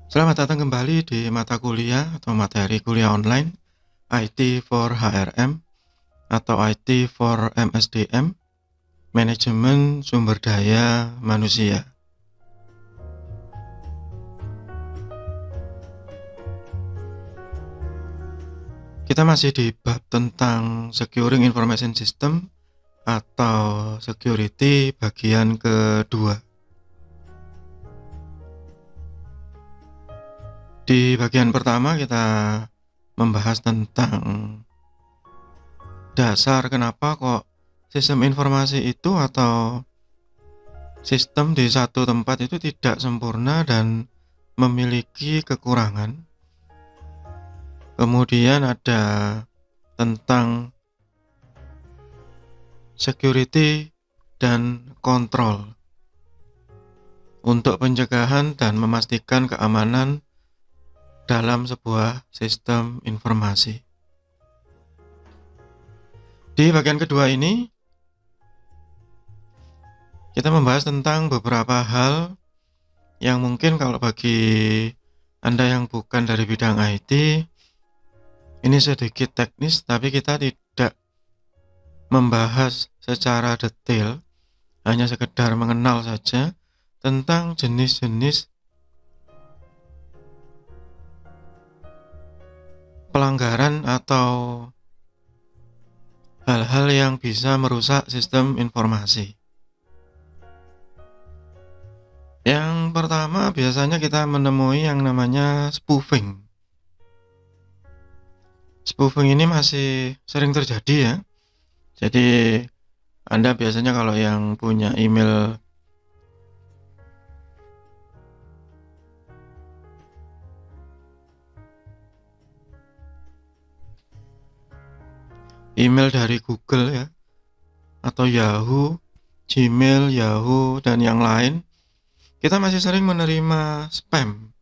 Selamat datang kembali di mata kuliah atau materi kuliah online IT for HRM atau IT for MSDM, Manajemen Sumber Daya Manusia. Kita masih di bab tentang Securing Information System atau Security bagian kedua. Di bagian pertama kita membahas tentang dasar kenapa kok sistem informasi itu atau sistem di satu tempat itu tidak sempurna dan memiliki kekurangan. Kemudian ada tentang security dan kontrol untuk pencegahan dan memastikan keamanan dalam sebuah sistem informasi. Di bagian kedua ini kita membahas tentang beberapa hal yang mungkin kalau bagi Anda yang bukan dari bidang IT ini sedikit teknis, tapi kita tidak membahas secara detail, hanya sekedar mengenal saja tentang jenis-jenis pelanggaran atau hal-hal yang bisa merusak sistem informasi. Yang pertama biasanya kita menemui yang namanya spoofing. Spoofing ini masih sering terjadi ya. Jadi Anda biasanya kalau yang punya email dari Google ya, atau Yahoo, Gmail, Yahoo, dan yang lain, kita masih sering menerima spam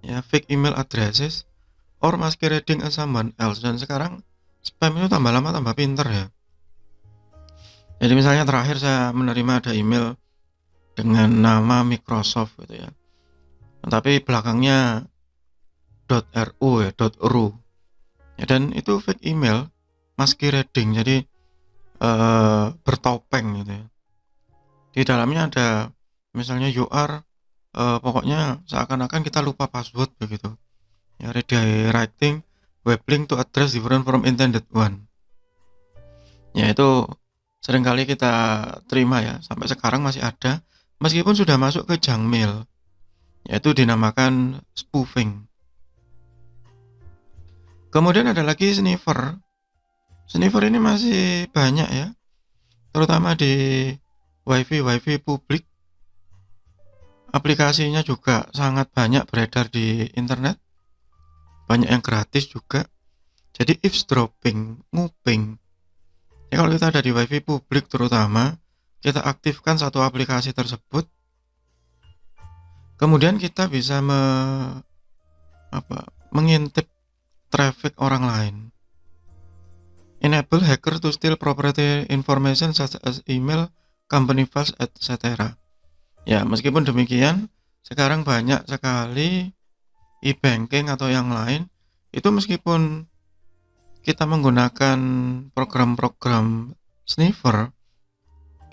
ya, fake email addresses or masquerading as someone else. Dan sekarang spam itu tambah lama tambah pinter ya. Jadi misalnya terakhir saya menerima ada email dengan nama Microsoft gitu ya, tapi belakangnya .ru ya, .ru ya, dan itu fake email, masquerading, jadi bertopeng gitu ya. Di dalamnya ada misalnya UR, pokoknya seakan-akan kita lupa password begitu ya, redirecting web link to address different from intended one ya. Itu seringkali kita terima ya, sampai sekarang masih ada meskipun sudah masuk ke junk mail, yaitu dinamakan spoofing. Kemudian ada lagi sniffer. Sniffer ini masih banyak ya, terutama di wifi publik. Aplikasinya juga sangat banyak beredar di internet, banyak yang gratis juga. Jadi eavesdropping, nguping ya, kalau kita ada di wifi publik terutama, kita aktifkan satu aplikasi tersebut, kemudian kita bisa mengintip traffic orang lain. Enable hacker to steal property information such as email, company files, etc. Ya, meskipun demikian, sekarang banyak sekali e-banking atau yang lain, itu meskipun kita menggunakan program-program sniffer,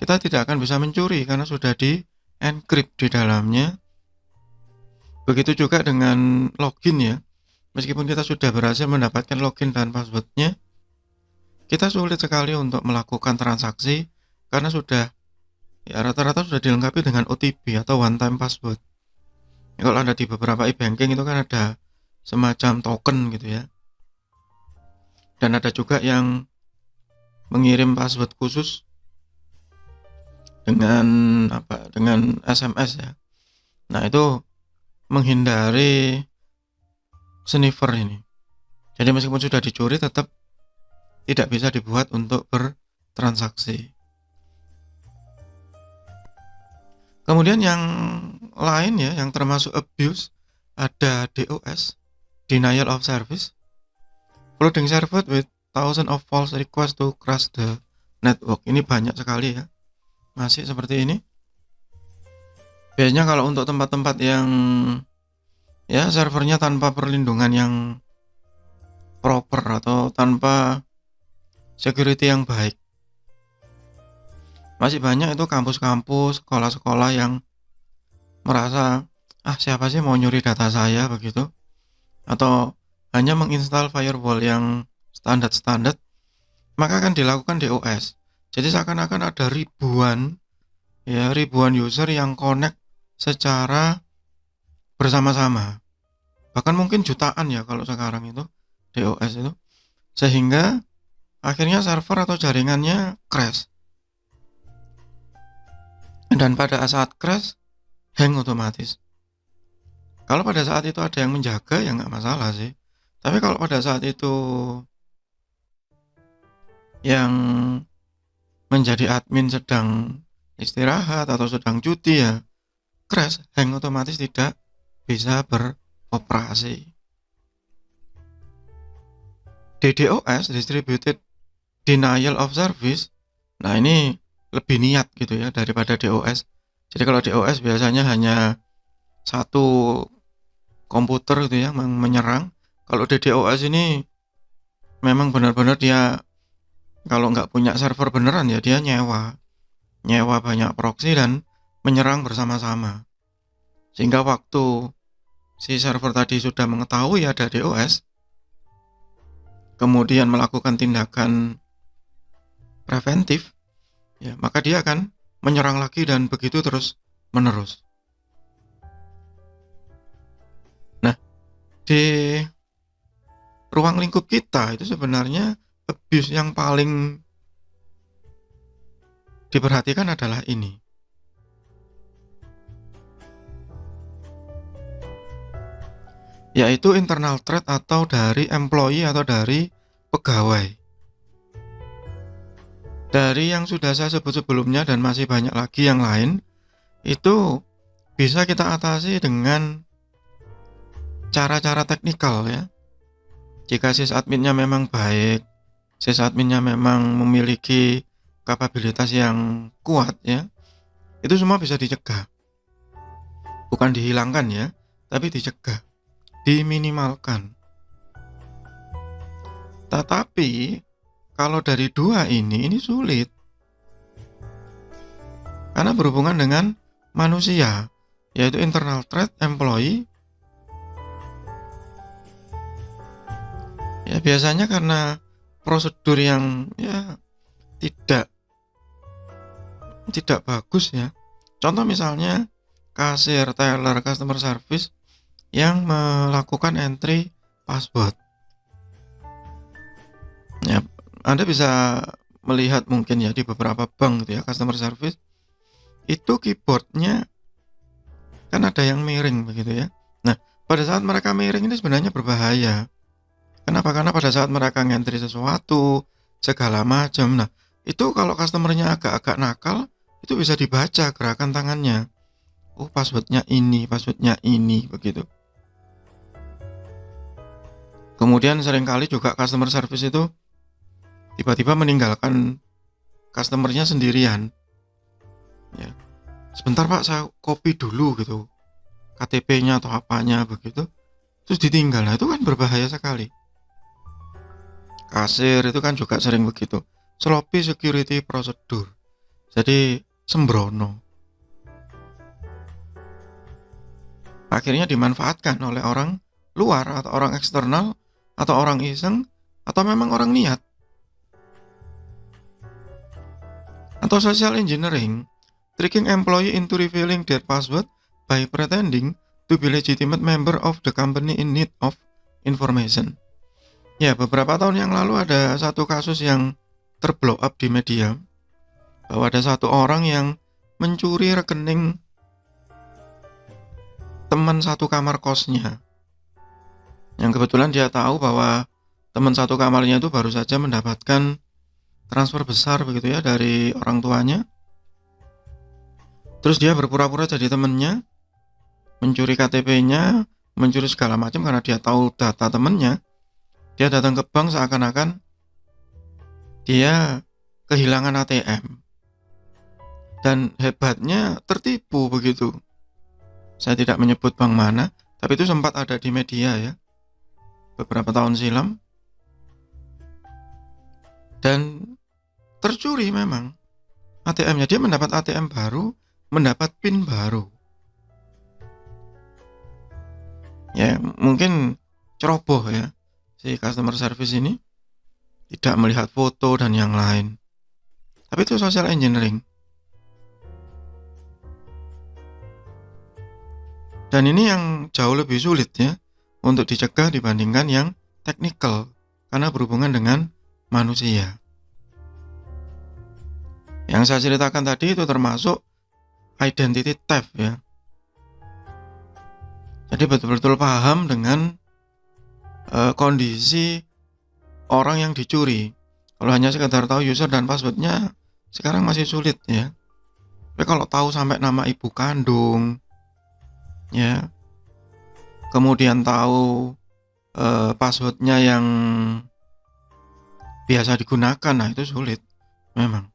kita tidak akan bisa mencuri karena sudah di-encrypt di dalamnya. Begitu juga dengan login ya, meskipun kita sudah berhasil mendapatkan login dan passwordnya, kita sulit sekali untuk melakukan transaksi karena sudah ya, rata-rata sudah dilengkapi dengan OTP atau one time password ya. Kalau ada di beberapa e-banking itu kan ada semacam token gitu ya, dan ada juga yang mengirim password khusus dengan SMS ya. Nah, itu menghindari sniffer ini. Jadi meskipun sudah dicuri, tetap tidak bisa dibuat untuk bertransaksi. Kemudian yang lain ya, yang termasuk abuse, ada DOS, denial of service, flooding server with thousands of false requests to crash the network. Ini banyak sekali ya, masih seperti ini. Biasanya kalau untuk tempat-tempat yang ya servernya tanpa perlindungan yang proper atau tanpa security yang baik. Masih banyak itu kampus-kampus, sekolah-sekolah yang merasa, ah siapa sih mau nyuri data saya begitu, atau hanya menginstal firewall yang standar-standar, maka akan dilakukan DOS. Jadi seakan-akan ada ribuan user yang connect secara bersama-sama. Bahkan mungkin jutaan ya kalau sekarang itu DOS itu. Sehingga akhirnya server atau jaringannya crash. Dan pada saat crash, hang otomatis. Kalau pada saat itu ada yang menjaga ya nggak masalah sih. Tapi kalau pada saat itu yang menjadi admin sedang istirahat atau sedang cuti ya crash, hang otomatis tidak bisa beroperasi. DDoS, Distributed Denial of Service, nah ini lebih niat gitu ya daripada DOS. Jadi kalau DOS biasanya hanya satu komputer gitu ya menyerang. Kalau DDoS ini memang benar-benar dia kalau nggak punya server beneran ya dia nyewa banyak proxy dan menyerang bersama-sama. Sehingga waktu si server tadi sudah mengetahui ada DOS, kemudian melakukan tindakan preventif, ya maka dia akan menyerang lagi dan begitu terus menerus. Nah, di ruang lingkup kita itu sebenarnya abuse yang paling diperhatikan adalah ini, yaitu internal threat atau dari employee atau dari pegawai. Dari yang sudah saya sebut sebelumnya dan masih banyak lagi yang lain, itu bisa kita atasi dengan cara-cara teknikal ya. Jika sysadminnya memang baik, sysadminnya memang memiliki kapabilitas yang kuat ya, itu semua bisa dicegah. Bukan dihilangkan ya, tapi dicegah, diminimalkan. Tetapi kalau dari dua ini sulit. Karena berhubungan dengan manusia, yaitu internal threat, employee. Ya biasanya karena prosedur yang ya tidak bagus ya. Contoh misalnya kasir, teller, customer service yang melakukan entry password. Ya, Anda bisa melihat mungkin ya di beberapa bank gitu ya, customer service itu keyboardnya kan ada yang miring begitu ya. Nah, pada saat mereka miring ini sebenarnya berbahaya. Kenapa? Karena pada saat mereka ngentri sesuatu segala macam, nah itu kalau customernya agak-agak nakal, itu bisa dibaca gerakan tangannya. Oh, passwordnya ini begitu. Kemudian seringkali juga customer service itu tiba-tiba meninggalkan customernya sendirian. Ya. Sebentar Pak, saya copy dulu gitu, KTP-nya atau apanya begitu, terus ditinggal. Nah itu kan berbahaya sekali. Kasir itu kan juga sering begitu, sloppy security prosedur, jadi sembrono. Akhirnya dimanfaatkan oleh orang luar atau orang eksternal atau orang iseng atau memang orang niat. Atau social engineering, tricking employee into revealing their password by pretending to be legitimate member of the company in need of information. Ya, beberapa tahun yang lalu ada satu kasus yang terblow up di media, bahwa ada satu orang yang mencuri rekening teman satu kamar kosnya, yang kebetulan dia tahu bahwa teman satu kamarnya itu baru saja mendapatkan transfer besar begitu ya dari orang tuanya. Terus dia berpura-pura jadi temennya, mencuri KTP-nya, mencuri segala macam karena dia tahu data temennya. Dia datang ke bank seakan-akan dia kehilangan ATM. Dan hebatnya tertipu begitu. Saya tidak menyebut bank mana, Tapi itu sempat ada di media ya, beberapa tahun silam. Dan tercuri memang ATM-nya. Dia mendapat ATM baru, mendapat PIN baru. Ya, mungkin ceroboh ya si customer service ini, tidak melihat foto dan yang lain. Tapi itu social engineering. Dan ini yang jauh lebih sulit ya untuk dicegah dibandingkan yang technical, karena berhubungan dengan manusia. Yang saya ceritakan tadi itu termasuk identity theft ya. Jadi betul-betul paham dengan kondisi orang yang dicuri. Kalau hanya sekedar tahu user dan passwordnya sekarang masih sulit ya. Tapi kalau tahu sampai nama ibu kandung ya, kemudian tahu passwordnya yang biasa digunakan, nah itu sulit memang.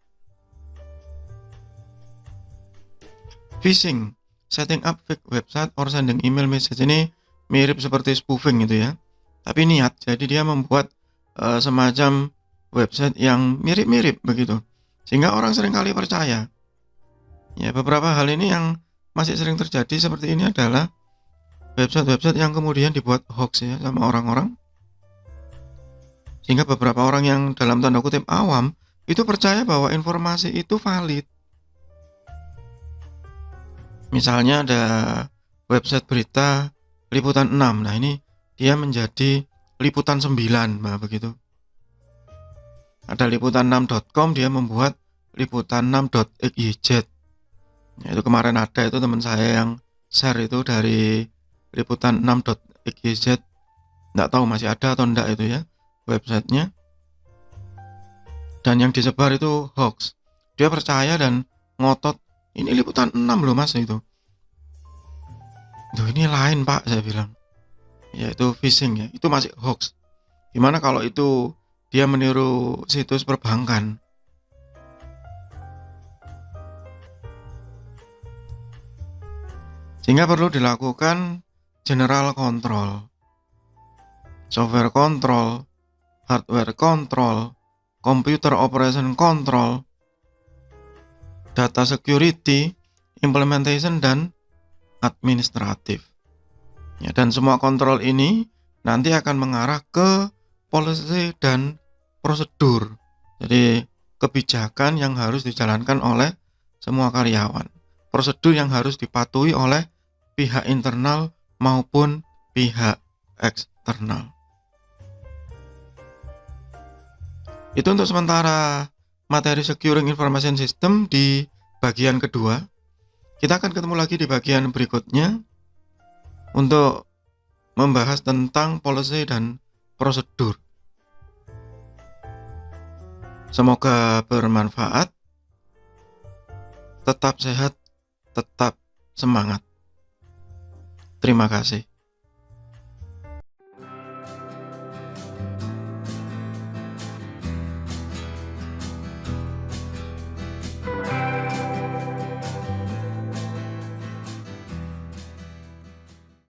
Phishing, setting up fake website or sending email message, ini mirip seperti spoofing itu ya, tapi niat. Jadi dia membuat semacam website yang mirip-mirip begitu, sehingga orang seringkali percaya. Ya, beberapa hal ini yang masih sering terjadi seperti ini adalah website-website yang kemudian dibuat hoax ya sama orang-orang, sehingga beberapa orang yang dalam tanda kutip awam itu percaya bahwa informasi itu valid. Misalnya ada website berita Liputan 6, nah ini dia menjadi Liputan 9, nah begitu. Ada liputan6.com, dia membuat liputan6.xyz. Ya, itu kemarin ada itu teman saya yang share itu dari liputan6.xyz. Nggak tahu masih ada atau enggak itu ya websitenya. Dan yang disebar itu hoax. Dia percaya dan ngotot, ini Liputan 6 loh mas itu. Duh, ini lain pak, saya bilang. Ya itu phishing ya, itu masih hoax. Gimana kalau itu dia meniru situs perbankan? Sehingga perlu dilakukan general control, software control, hardware control, computer operation control, data security, implementation, dan administratif. Ya, dan semua kontrol ini nanti akan mengarah ke policy dan prosedur. Jadi kebijakan yang harus dijalankan oleh semua karyawan, prosedur yang harus dipatuhi oleh pihak internal maupun pihak eksternal. Itu untuk sementara materi Securing Information System di bagian kedua. Kita akan ketemu lagi di bagian berikutnya untuk membahas tentang policy dan prosedur. Semoga bermanfaat. Tetap sehat, tetap semangat. Terima kasih.